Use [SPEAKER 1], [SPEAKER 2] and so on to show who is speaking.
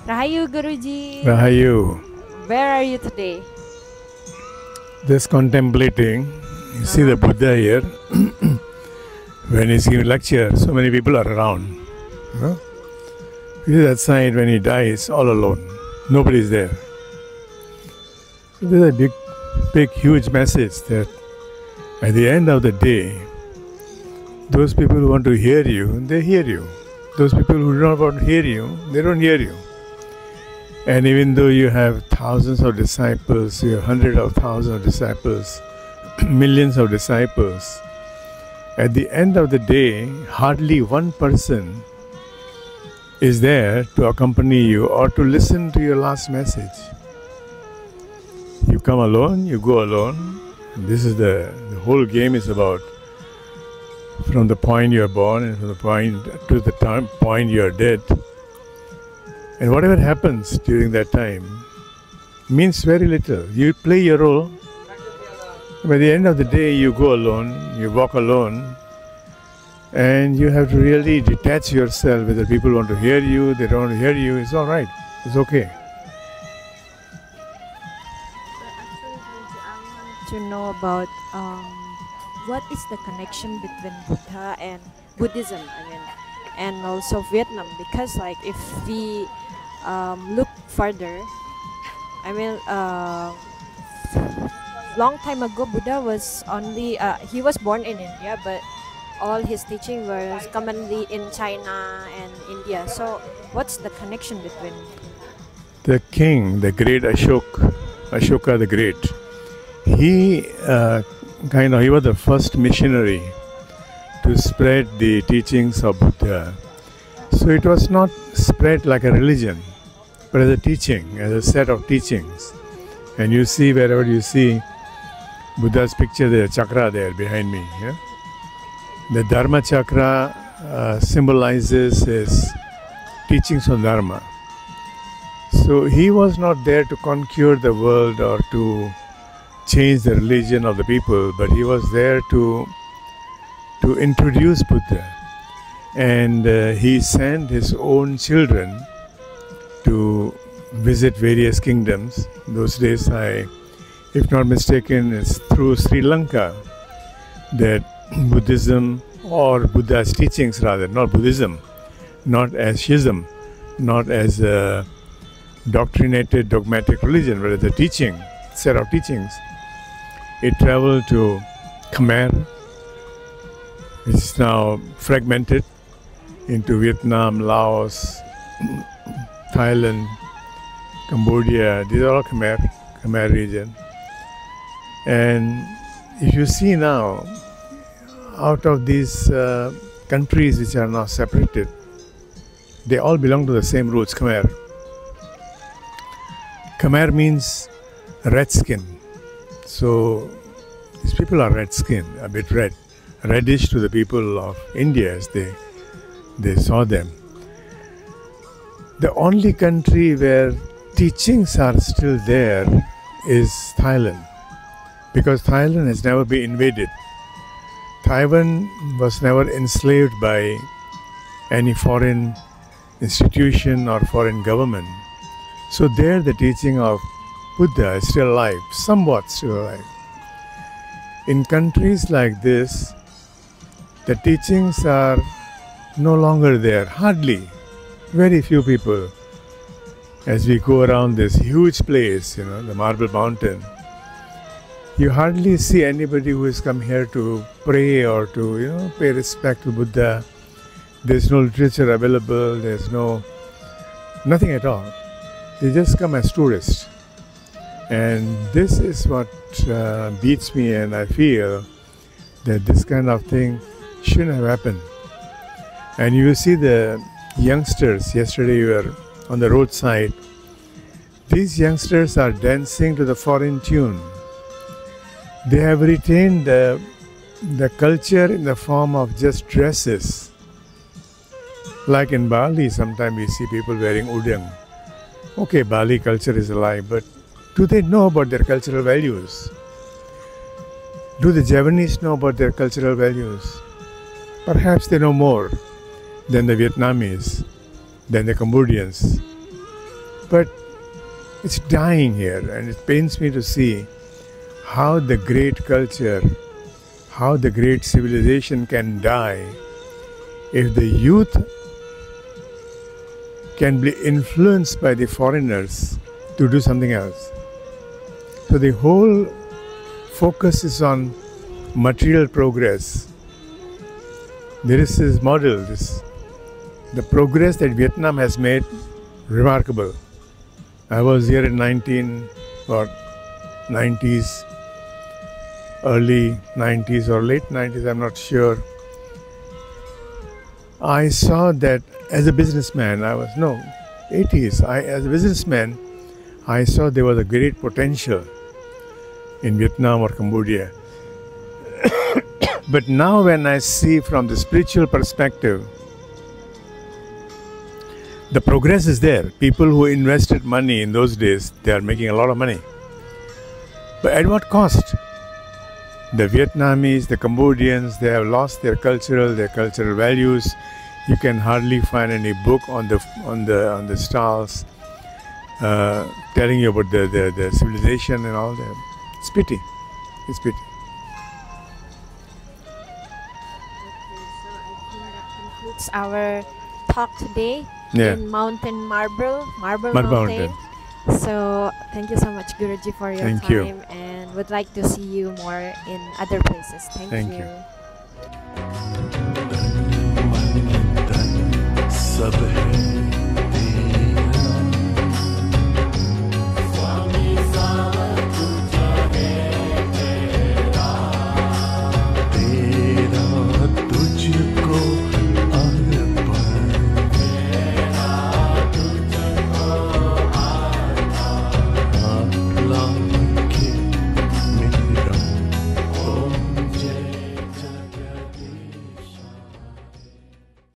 [SPEAKER 1] Rahayu Guruji.
[SPEAKER 2] Rahayu.
[SPEAKER 1] Where are you today?
[SPEAKER 2] Just contemplating. You see the Buddha here. When he's giving lecture, so many people are around. You know? You see that side when he dies, all alone. Nobody's there. There's a big, huge message that at the end of the day, those people who want to hear you, they hear you. Those people who do not want to hear you, they don't hear you. And even though you have thousands of disciples, you have hundreds of thousands of disciples, millions of disciples, at the end of the day, hardly one person is there to accompany you or to listen to your last message. You come alone, you go alone. This is the whole game is about from the point you are born and from the point to the point you are dead. And whatever happens during that time means very little. You play your role. By the end of the day, you go alone, you walk alone, and you have to really detach yourself. Whether people want to hear you, they don't want to hear you, it's all right. It's okay.
[SPEAKER 1] I want to know about what is the connection between Buddha and Buddhism, and also Vietnam, because like if we look further, long time ago Buddha was only he was born in India, but all his teaching was commonly in China and India. So what's the connection between?
[SPEAKER 2] The king, the great Ashoka the Great, he he was the first missionary to spread the teachings of Buddha. So it was not spread like a religion, but as a teaching, as a set of teachings. And you see, wherever you see Buddha's picture, there, chakra there behind me. Yeah? The Dharma chakra symbolizes his teachings on Dharma. So he was not there to conquer the world or to change the religion of the people, but he was there to introduce Buddha. And he sent his own children to visit various kingdoms. Those days, if not mistaken, it's through Sri Lanka that Buddhism, or Buddha's teachings rather, not Buddhism, not as schism, not as a doctrinated dogmatic religion, but as a teaching, set of teachings. It traveled to Khmer, which is now fragmented into Vietnam, Laos, Thailand, Cambodia. These are all Khmer region. And if you see now, out of these countries which are now separated, they all belong to the same roots, Khmer. Khmer means red skin. So these people are red skin, a bit red, reddish to the people of India as they saw them. The only country where teachings are still there is Thailand, because Thailand has never been invaded. Taiwan was never enslaved by any foreign institution or foreign government. So there the teaching of Buddha is still alive, somewhat still alive. In countries like this, the teachings are no longer there, hardly. Very few people. As we go around this huge place, the Marble Mountain, you hardly see anybody who has come here to pray or to, pay respect to Buddha. There's no literature available, there's nothing at all. They just come as tourists. And this is what beats me, and I feel that this kind of thing shouldn't have happened. And you see the youngsters, yesterday you were on the roadside, these youngsters are dancing to the foreign tune. They have retained the culture in the form of just dresses. Like in Bali, sometimes we see people wearing udang. Okay, Bali culture is alive, but do they know about their cultural values? Do the Javanese know about their cultural values? Perhaps they know more than the Vietnamese, than the Cambodians. But it's dying here, and it pains me to see how the great culture, how the great civilization can die if the youth can be influenced by the foreigners to do something else. So the whole focus is on material progress. There is this model, the progress that Vietnam has made, remarkable. I was here in 90s, early 90s or late 90s, I'm not sure. I saw that as a businessman, 80s, as a businessman, I saw there was a great potential in Vietnam or Cambodia. But now when I see from the spiritual perspective, the progress is there. People who invested money in those days, they are making a lot of money. But at what cost? The Vietnamese, the Cambodians, they have lost their cultural values. You can hardly find any book on the stalls telling you about the civilization and all that. It's pity. It's pity.
[SPEAKER 1] Concludes our talk today in Mountain Marble Mountain. So thank you so much, Guruji, for your time, and would like to see you more in other places. Thank you.
[SPEAKER 3] सब है